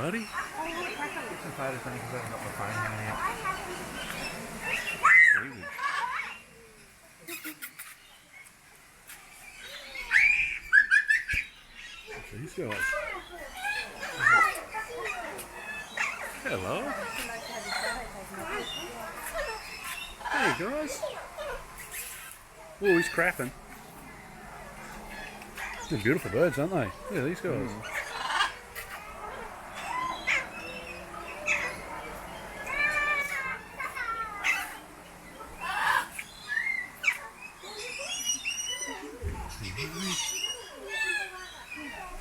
buddy. Get some photos on because I haven't got my phone hanging out. These guys. Hello. Hey guys. Oh, he's crapping. They're beautiful birds, aren't they? Yeah, these guys.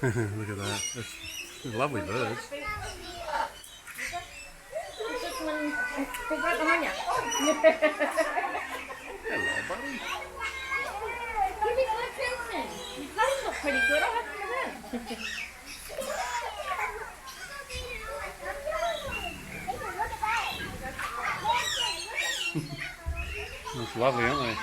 Look at that. They're lovely birds. Hello, buddy. These look pretty good. I'll have to look. That's lovely, aren't they?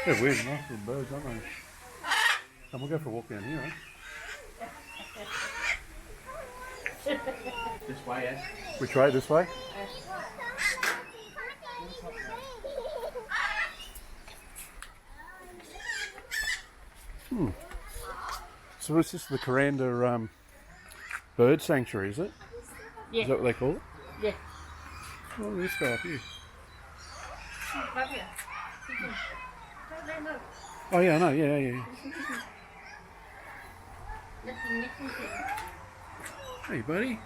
They're weird, nice little birds, aren't they? And we'll go for a walk down here, eh? This way, yes. Which way? This way? So it's just the Kuranda bird sanctuary, is it? Yeah. Is that what they call it? Yeah. Oh, this guy up here. Love you. Oh yeah, I know, yeah. Hey, buddy.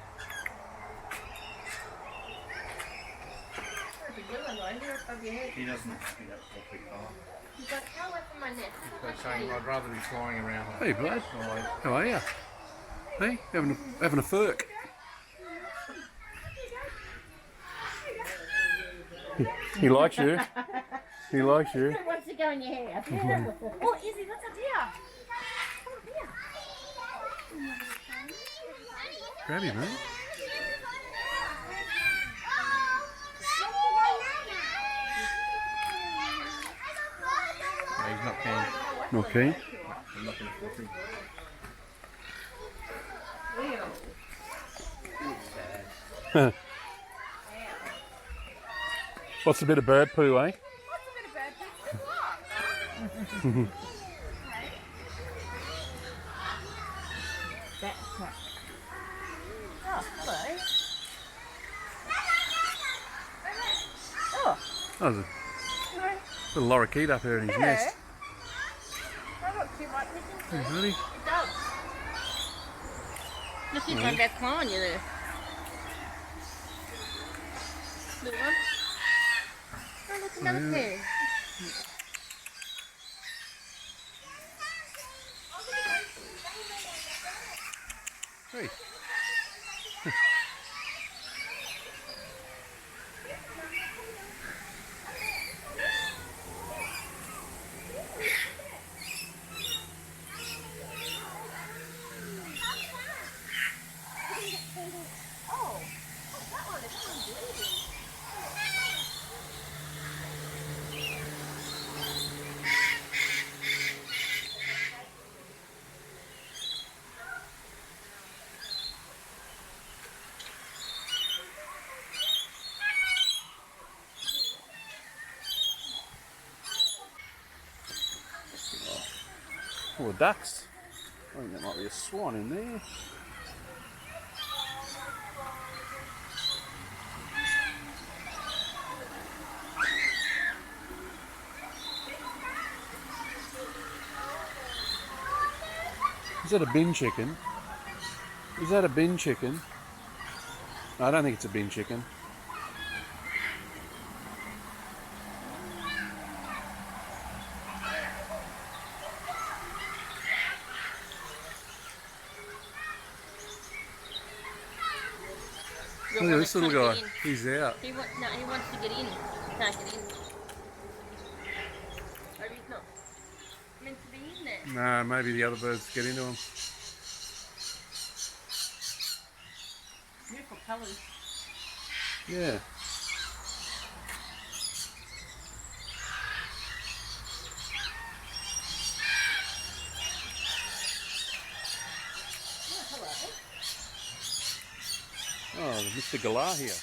He doesn't have that big car. He's like, how away from my neck? He's saying I'd rather be flying around. Hey, bud. Like, How are you? Hey, having a furk. He likes you. He likes you. Who wants to go in your hair? Oh, Izzy, what's up here? Come up here. Grab him, man. no, he's not keen. Okay. I'm not going to force him. What's a bit of bird poo, eh? That's right. Oh, hello. Oh, Oh, there's a little lorikeet up here in his nest. I got too much. Hey, buddy. It does. Look, he's going back on you there. Little one. Oh, look, another pair. Hey. Oh, ducks. I think there might be a swan in there. Is that a bin chicken? Is that a bin chicken? No, I don't think it's a bin chicken. Look at this little guy. He's out. He wants to get in. He can't get in. No, maybe the other birds get into them. Beautiful colours. Yeah. Oh, hello. Oh, Mr. Galah here.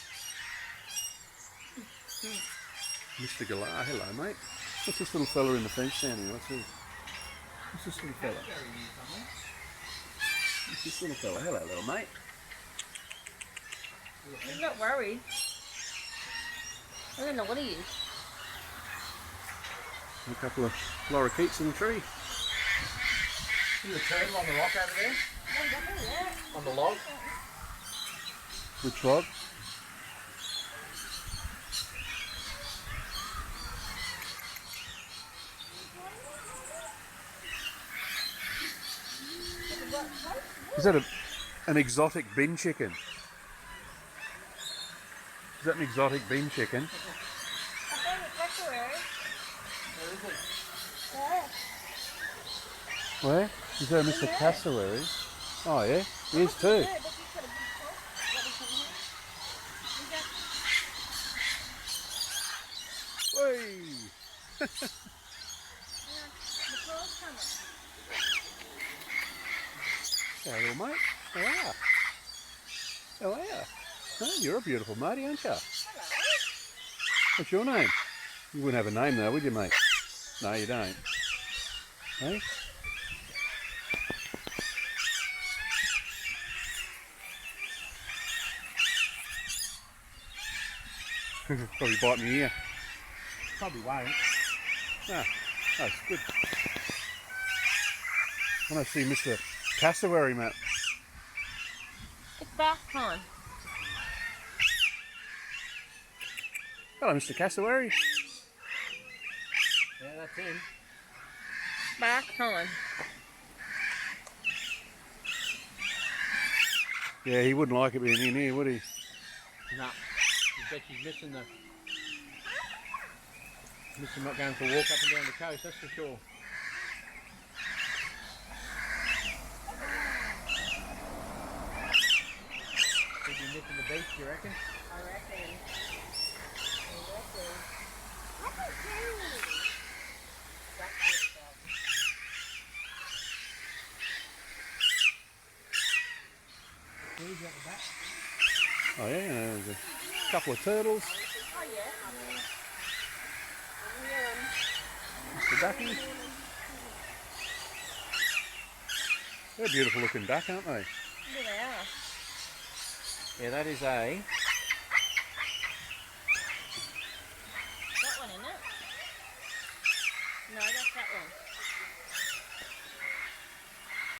Mr. Galah, hello mate. What's this little fella in the fence down here? What's this little fella? What's this little fella? Hello little mate. I'm not worried. I don't know what he is. A couple of lorikeets in the tree. See the turtle on the rock over there? On the log? Which log? Is that an exotic bin chicken? Is that an exotic bin chicken? I found a cassowary. Where? Is that a Mr. Cassowary? Oh yeah, he is too. Yeah, but he's got a big top. What is in here? Whey! The pearl's coming. Hello little mate. How are you? How are you? Oh, you're a beautiful matey, aren't you? Hello. What's your name? You wouldn't have a name though, would you, mate? No, you don't. Hey? Probably bite me ear. Probably won't. No, that's good. I want to see Mr. Cassowary, Matt. It's bath time. Hello, Mr. Cassowary. Yeah, that's him. Bath time. Yeah, he wouldn't like it being in here, would he? No. I bet she's missing not going for a walk up and down the coast, that's for sure. Think you're missing the beach, you reckon? I reckon. Who's at the back? Oh yeah, there's a couple of turtles. Oh yeah. Mr. Ducky. They're a beautiful looking duck, aren't they? Yeah. Yeah, that is a